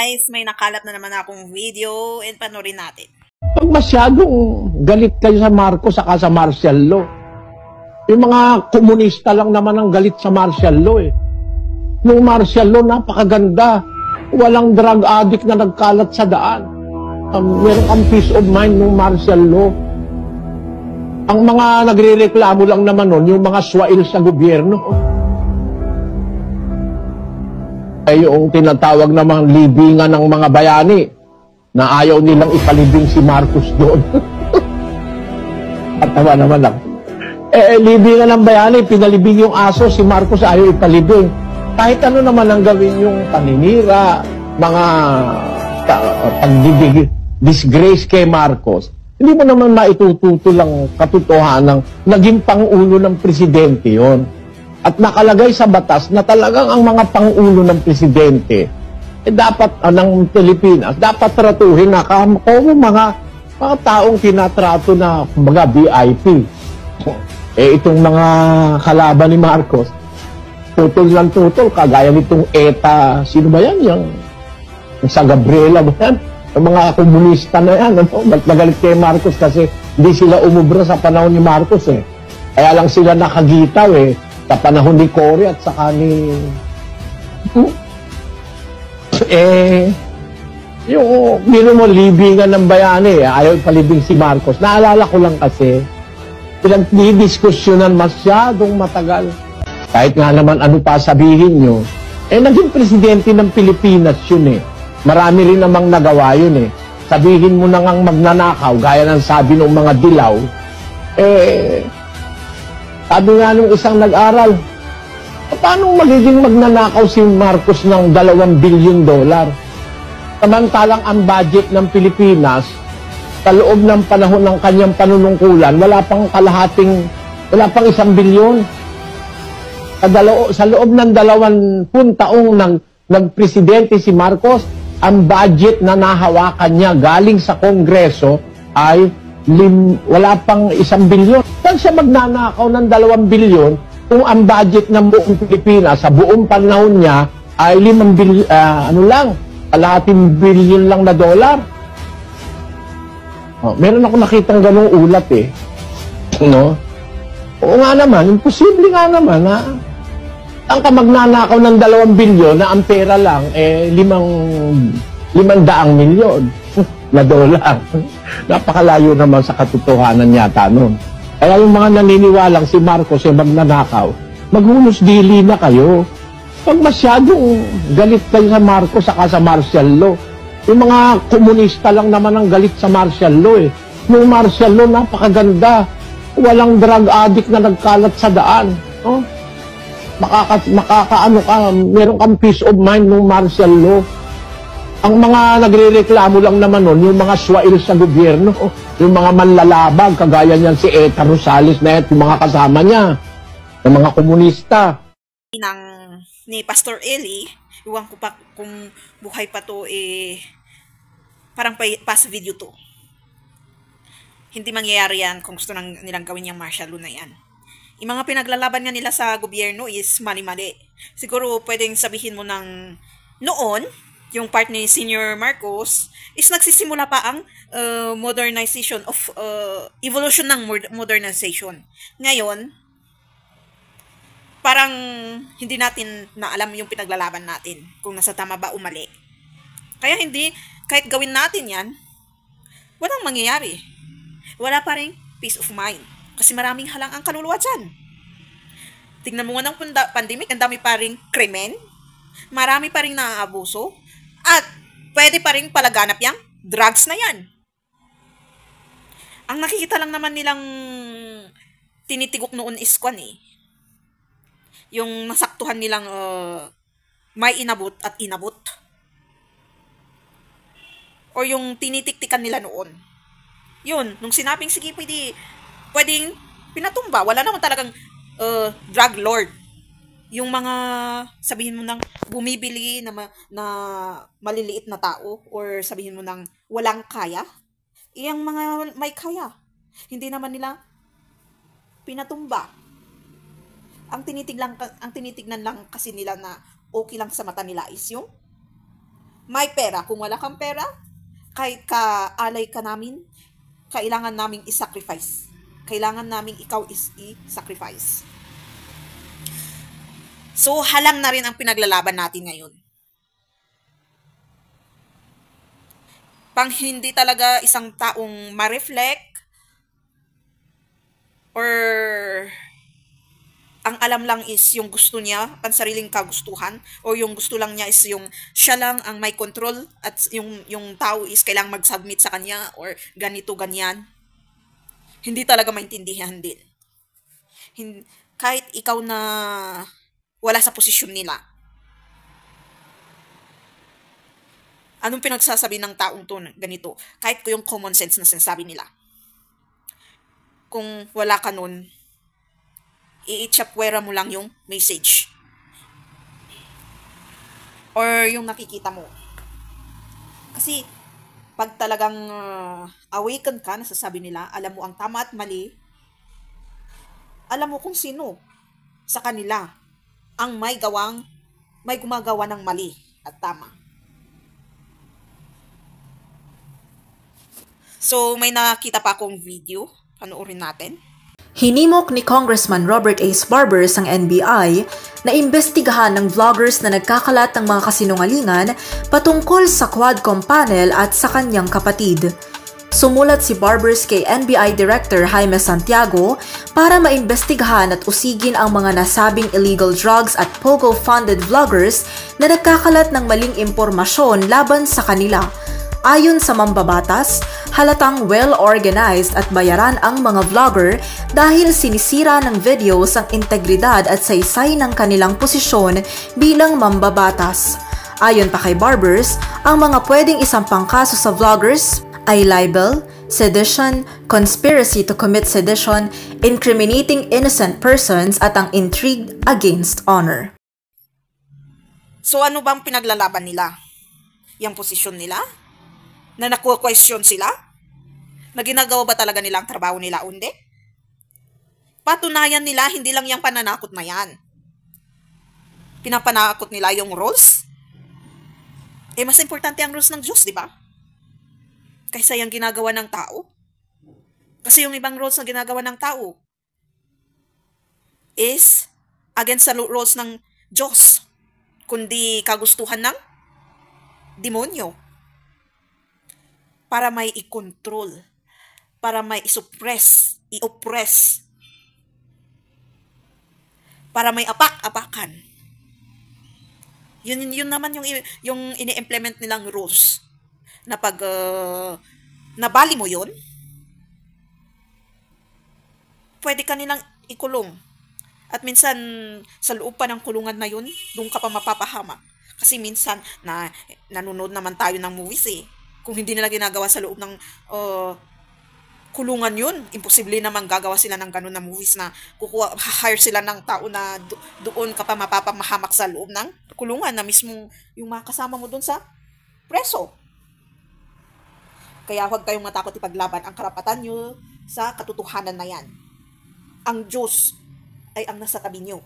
guys, may nakalat na naman akong video and panoorin natin. Pag masyadong galit kayo sa Marcos saka sa martial law, yung mga komunista lang naman ang galit sa martial law eh. Yung martial law, napakaganda. Walang drug addict na nagkalat sa daan. Meron kang peace of mind ng martial law. Ang mga nagre-reklamo lang naman nun, yung mga swail sa gobyerno. Ay yung tinatawag namang libingan ng mga bayani na ayaw nilang ipalibing si Marcos doon. At tawa naman lang. Libingan ng bayani, pinalibing yung aso, si Marcos ayaw ipalibing. Kahit ano naman ang gawin yung paninira, mga pagdibig, disgrace kay Marcos, hindi mo naman maitututo lang katotohanan ng naging pangulo ng presidente yon. At nakalagay sa batas na talagang ang mga pangulo ng presidente dapat ng Pilipinas, dapat tratuhin na kamo mga taong tinatrato na kumbaga VIP. Itong mga kalaban ni Marcos, tutol ng tutol, kagaya nitong ETA, sino ba yan? Yung sa Gabriela ba yan? Yung mga komunista na yan, magalit kay Marcos kasi hindi sila umubra sa panahon ni Marcos eh. Kaya lang sila nakagitaw eh, sa panahon ni Cory at saka ni... yung biro mo, libingan ng bayani, ayaw palibing si Marcos. Naalala ko lang kasi, pinagdidiskusyonan masyadong matagal. Kahit nga naman ano pa sabihin nyo, naging presidente ng Pilipinas yun eh. Marami rin namang nagawa yun eh. Sabihin mo na ngang magnanakaw, gaya ng sabi ng mga dilaw, sabi nga nung isang nag-aral, paano magiging magnanakaw si Marcos ng $2 billion? Samantalang ang budget ng Pilipinas, sa loob ng panahon ng kanyang panunungkulan, wala pang 1 bilyon. Sa loob ng 20 taong nagpresidente si Marcos, ang budget na nahawakan niya galing sa Kongreso ay wala pang 1 bilyon. Saan siya magnanakaw ng 2 bilyon kung ang budget ng buong Pilipinas sa buong panahon niya ay 5 bilyon, bilyon lang na dollar? Meron ako nakitang ganung ulat eh. No? Oo nga naman, imposible nga naman na ang ka magnanakaw ng 2 bilyon na ang pera lang 500 milyon na dollar. Napakalayo naman sa katotohanan yata nun. Kaya yung mga naniniwalang si Marcos ay magnanakaw, maghunos dili na kayo. Pag masyadong galit kayo sa Marcos saka sa martial law, yung mga komunista lang naman ang galit sa martial law eh. Yung martial law, napakaganda. Walang drug addict na nagkalat sa daan. Oh? Makakaano ka, meron kang peace of mind ng martial law. Ang mga nagre-reklamo lang naman nun, yung mga swail sa gobyerno, yung mga manlalabag, kagaya niyan si Eta Rosales na yung mga kasama niya, yung mga komunista. Ni Pastor Eli, iwan ko pa kung buhay pa to parang past video to. Hindi mangyayari yan kung gusto nilang gawin yung martial law na yan. Yung mga pinaglalaban nga nila sa gobyerno is mali-mali. Siguro pwedeng sabihin mo ng noon, yung part ni Senior Marcos, is nagsisimula pa ang modernization of, evolution ng modernization. Ngayon, parang hindi natin na alam yung pinaglalaban natin, kung nasa tama ba o mali. Kaya kahit gawin natin yan, walang mangyayari. Wala pa rin peace of mind. Kasi maraming halang ang kaluluwa dyan. Tingnan mo nga ng pandemic, ang dami pa rin krimen, marami pa rin naaabuso, at pwede pa rin palaganap yung drugs na yan. Ang nakikita lang naman nilang tinitigok noon is yung nasaktuhan nilang may inabot at inabot. O yung tinitiktikan nila noon. Yun, nung sinabing sige, pwedeng pinatumba. Wala naman talagang drug lord. Yung mga, sabihin mo nang bumibili na maliliit na tao, or sabihin mo nang walang kaya, iyang mga may kaya. Hindi naman nila pinatumba. Ang tinitignan lang kasi nila na okay lang sa mata nila is yung may pera. Kung wala kang pera, kahit kaalay ka namin, kailangan naming i-sacrifice. Kailangan naming ikaw i-sacrifice. So, halang na rin ang pinaglalaban natin ngayon. Pang hindi talaga isang taong ma-reflect or ang alam lang is yung gusto niya, pansariling kagustuhan, o yung gusto lang niya is yung siya lang ang may control at yung tao is kailangang mag-submit sa kanya or ganito, ganyan. Hindi talaga maintindihan din. Kahit ikaw na wala sa posisyon nila. Anong pinagsasabi ng taong to ganito? Kahit ko yung common sense na sinasabi nila. Kung wala ka nun, i-chapwera mo lang yung message. Or yung nakikita mo. Kasi, pag talagang awaken ka, nasasabi nila, alam mo ang tama at mali, alam mo kung sino sa kanila ang may gumagawa ng mali at tama. So, may nakita pa akong video. Panoorin natin. Hinimok ni Congressman Robert A. Barbers ang NBI na imbestigahan ng vloggers na nagkakalat ng mga kasinungalingan patungkol sa Quadcom panel at sa kanyang kapatid. Sumulat si Barbers kay NBI Director Jaime Santiago para maimbestigahan at usigin ang mga nasabing illegal drugs at POGO-funded vloggers na nagkakalat ng maling impormasyon laban sa kanila. Ayon sa mambabatas, halatang well-organized at bayaran ang mga vlogger dahil sinisira ng videos ang integridad at saysay ng kanilang posisyon bilang mambabatas. Ayon pa kay Barbers, ang mga pwedeng isampang kaso sa vloggers ay libel, sedition, conspiracy to commit sedition, incriminating innocent persons at ang intrigue against honor. So ano bang pinaglalaban nila? Yung posisyon nila? Na naku-question sila? Na ginagawa ba talaga nila ang trabaho nila o hindi? Patunayan nila, hindi lang yung pananakot na yan. Pinapanakot nila yung rules? Mas importante ang rules ng Diyos, di ba? Kaysa yung ginagawa ng tao. Kasi yung ibang rules na ginagawa ng tao is against sa rules ng Diyos. Kundi kagustuhan ng demonyo. Para may i-control, para may i-suppress, i-oppress, para may apak-apakan. Yun naman yung ini-implement nilang rules. Na pag nabali mo yun, pwede ka nilang ikulong. At minsan, sa loob pa ng kulungan na yun, doon ka pa mapapahamak. Kasi minsan, nanonood naman tayo ng movies eh. Kung hindi nila ginagawa sa loob ng kulungan yun, imposible naman gagawa sila ng ganun na movies na hire sila ng tao na doon ka pa mapapamahamak sa loob ng kulungan na mismo yung mga kasama mo doon sa preso. Kaya huwag kayong matakot ipaglaban ang karapatan nyo sa katotohanan na yan. Ang Diyos ay ang nasa tabi nyo.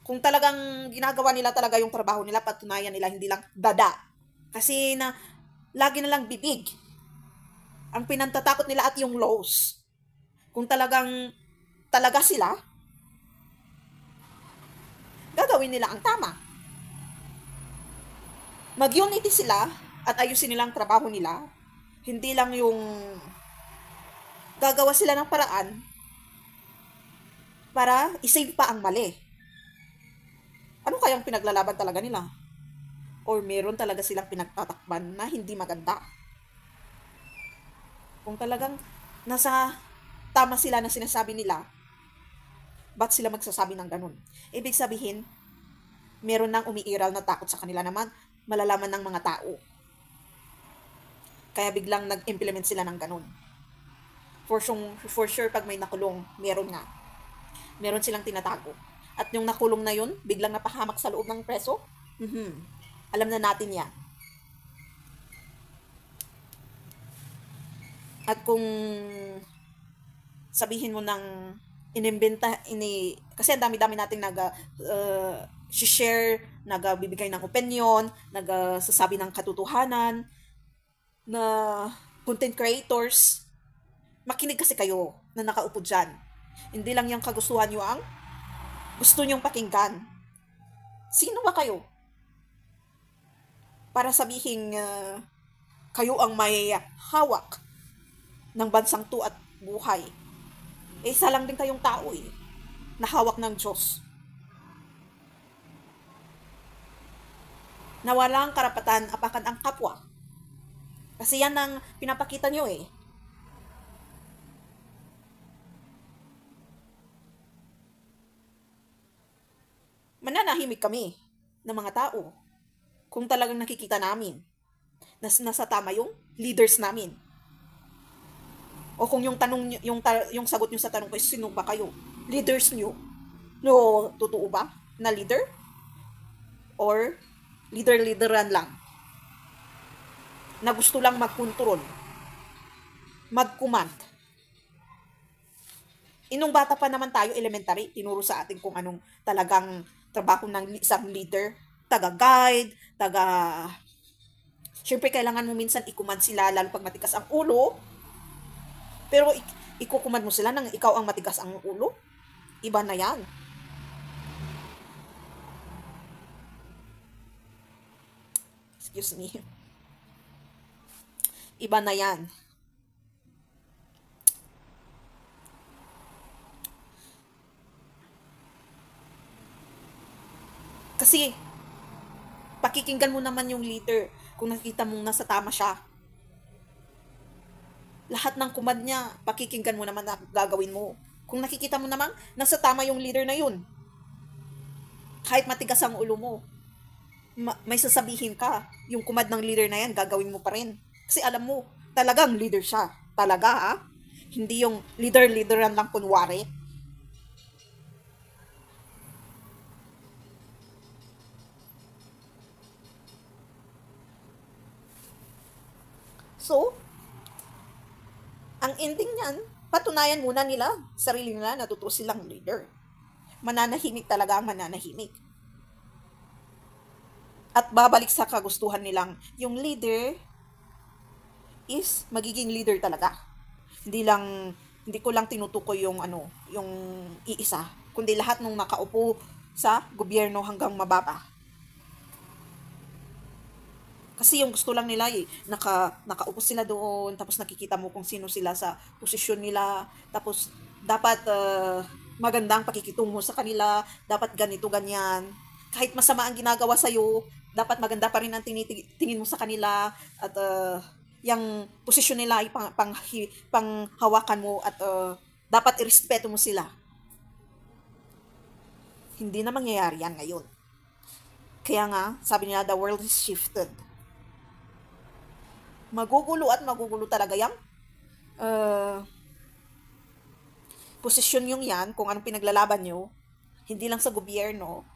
Kung talagang ginagawa nila talaga yung trabaho nila, patunayan nila, hindi lang dada. Kasi lagi na lang bibig. Ang pinantatakot nila at yung laws. Kung talagang talaga sila, gagawin nila ang tama. Mag-unity sila at ayusin nilang trabaho nila. Hindi lang yung gagawa sila ng paraan para isave pa ang mali. Ano kayang pinaglalaban talaga nila? Or meron talaga silang pinagtatakban na hindi maganda. Kung talagang nasa tama sila na sinasabi nila, ba't sila magsasabi ng ganun? Ibig sabihin, meron nang umiiral na takot sa kanila naman, malalaman ng mga tao. Kaya biglang nag-implement sila ng ganun. For sure, pag may nakulong, meron nga. Meron silang tinatago. At yung nakulong na yun, biglang napahamak sa loob ng preso, alam na natin yan. At kung sabihin mo ng inimbenta, kasi ang dami-dami nating nag-share, nagbibigay ng opinion, nagsasabi ng katotohanan, na content creators, makinig kasi kayo na nakaupo dyan. Hindi lang yung kagustuhan nyo ang gusto nyong pakinggan. Sino ba kayo? Para sabihin kayo ang may hawak ng bansang to at buhay. Isa lang din kayong tao na hawak ng Diyos. Na walang karapatan apakan ang kapwa. Kasi yan ang pinapakita nyo Mananahimik kami ng mga tao kung talagang nakikita namin na nasa tama yung leaders namin. O kung yung tanong yung sagot nyo sa tanong ko, sino ba kayo? Leaders nyo? No, totoo ba na leader? Or leader-leaderan lang? Na gusto lang mag-control, mag-command. Inong bata pa naman tayo, elementary, tinuro sa atin kung anong talagang trabaho ng isang leader. Taga-guide, Siyempre, kailangan mo minsan i-command sila, lalo pag matigas ang ulo. Pero ikukuman mo sila nang ikaw ang matigas ang ulo. Iba na yan. Excuse me. Iba na yan. Kasi, pakikinggan mo naman yung leader kung nakikita mong nasa tama siya. Lahat ng command niya, pakikinggan mo naman na gagawin mo. Kung nakikita mo naman, nasa tama yung leader na yun. Kahit matigas ang ulo mo, may sasabihin ka, yung command ng leader na yan, gagawin mo pa rin. Kasi alam mo, talagang leader siya. Talaga, Hindi yung leader-leaderan lang kunwari. So, ang ending niyan, patunayan muna nila, sarili nila, na totoo silang leader. Mananahimik talaga ang mananahimik. At babalik sa kagustuhan nilang yung leader is magiging leader talaga. Hindi ko lang tinutukoy yung yung iisa, kundi lahat ng nakaupo sa gobyerno hanggang mababa. Kasi yung gusto lang nila nakaupo sila doon, tapos nakikita mo kung sino sila sa posisyon nila, tapos dapat magandang pakikitungo sa kanila, dapat ganito, ganyan. Kahit masama ang ginagawa sa'yo, dapat maganda pa rin ang tingin mo sa kanila, at yung posisyon nila ay panghawakan mo, at dapat irespeto mo sila. Hindi na mangyayari yan ngayon. Kaya nga, sabi nila, the world is shifted. Magugulo at magugulo talaga yung posisyon yung yan, kung anong pinaglalaban nyo, hindi lang sa gobyerno,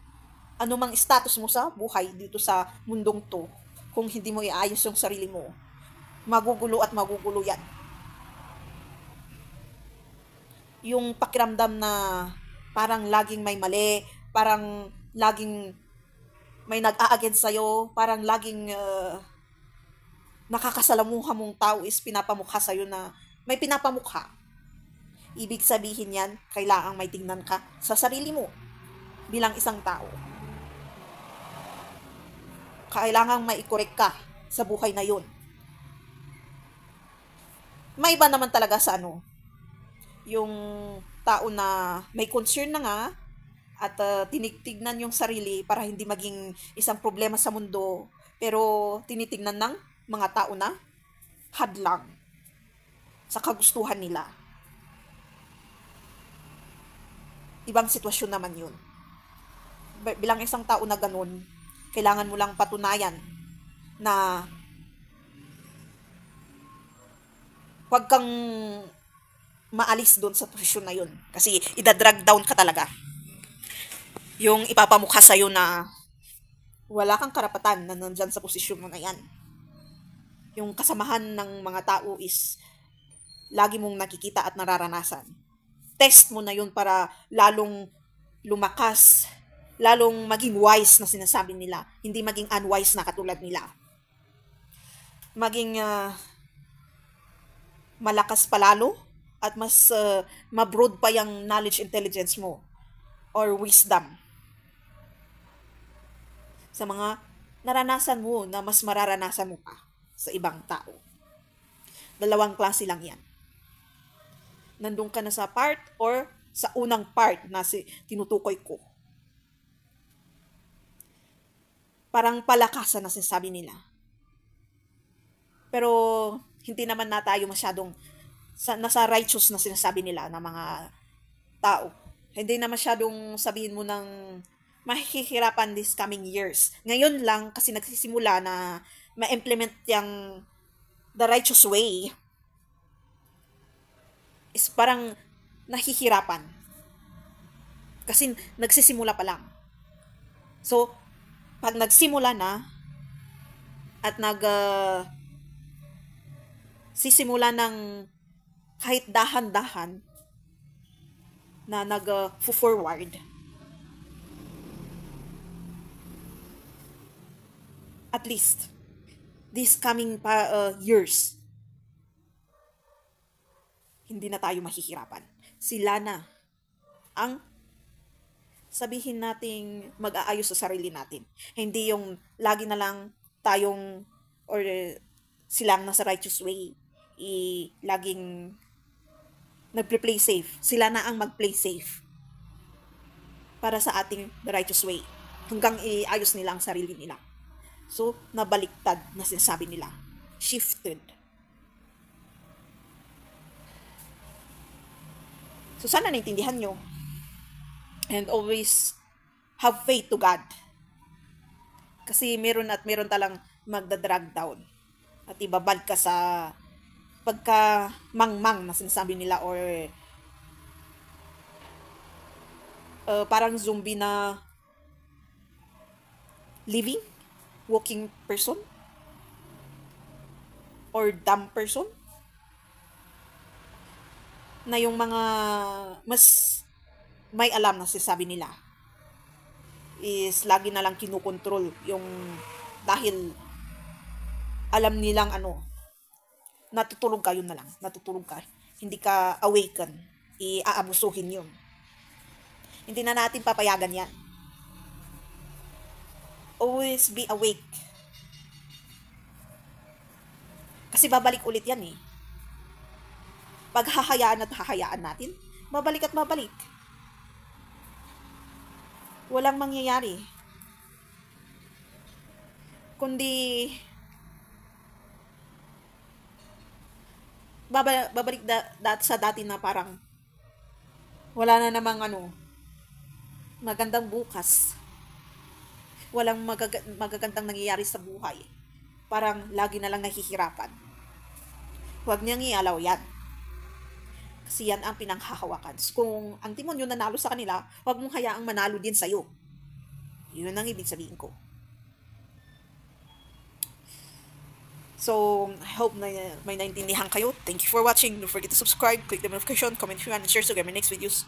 anumang status mo sa buhay dito sa mundong to, kung hindi mo iayos yung sarili mo, magugulo at magugulo yan. Yung pakiramdam na parang laging may mali, parang laging may nag-a-against sa'yo, parang laging nakakasalamuha mong tao is pinapamukha sa'yo na may pinapamukha. Ibig sabihin yan, kailangang may tingnan ka sa sarili mo bilang isang tao. Kailangang mai-correct ka sa buhay na yun. May iba naman talaga sa yung tao na may concern na nga at tinitignan yung sarili para hindi maging isang problema sa mundo, pero tinitignan ng mga tao na hadlang sa kagustuhan nila. Ibang sitwasyon naman yun. Bilang isang tao na ganun, kailangan mo lang patunayan na huwag kang maalis doon sa posisyon na yun. Kasi idadrag down ka talaga. Yung ipapamukha sa'yo na wala kang karapatan na nandyan sa posisyon mo na yan. Yung kasamahan ng mga tao is lagi mong nakikita at nararanasan. Test mo na yun para lalong lumakas lalong maging wise na sinasabi nila, hindi maging unwise na katulad nila. Maging malakas palalo at mas mabroad pa yung knowledge intelligence mo or wisdom sa mga naranasan mo na mas mararanasan mo pa sa ibang tao. Dalawang klase lang yan. Nandun ka na sa part or sa unang part na tinutukoy ko. Parang palakasan na sinasabi nila. Pero hindi naman na tayo masyadong nasa righteous na sinasabi nila ng mga tao. Hindi na masyadong sabihin mo ng mahihirapan this coming years. Ngayon lang kasi nagsisimula na ma-implement yung the righteous way. Is parang nahihirapan. Kasi nagsisimula pa lang. So, pag nagsimula na at sisimula ng kahit dahan-dahan na forward, at least this coming years, hindi na tayo mahihirapan. Sila na ang sabihin nating mag-aayos sa sarili natin. Hindi yung lagi na lang tayong or silang nasa righteous way, laging nagpe-play safe. Sila na ang mag-play safe para sa ating the righteous way hanggang iayos nila ang sarili nila. So, nabaliktad na sinasabi nila. Shifted. So, sana naintindihan nyo. And always have faith to God. Kasi meron talang magda-drag down. At ibabad ka sa pagka mangmang na sinasabi nila or parang zombie na living, walking person or dumb person na yung mga mas may alam na sinasabi nila is lagi na lang kinukontrol yung dahil alam nilang natutulog ka, yun na lang. Natutulog ka. Hindi ka awaken. Iaabusuhin yun. Hindi na natin papayagan yan. Always be awake. Kasi babalik ulit yan eh. Pag hahayaan natin, babalik at babalik. Walang mangyayari. Kundi babalik sa dati na parang wala na namang magandang bukas. Walang magagandang nangyayari sa buhay. Parang lagi na lang nahihirapan. Huwag niyang ialaw yan. Kasi yan ang pinanghahawakan. Kung ang demonyo nanalo sa kanila, huwag mong hayaang manalo din sa'yo. Yun ang ibig sabihin ko. So, I hope na may naintindihan kayo. Thank you for watching. Don't forget to subscribe, click the notification, comment if you want, and share to get my next videos.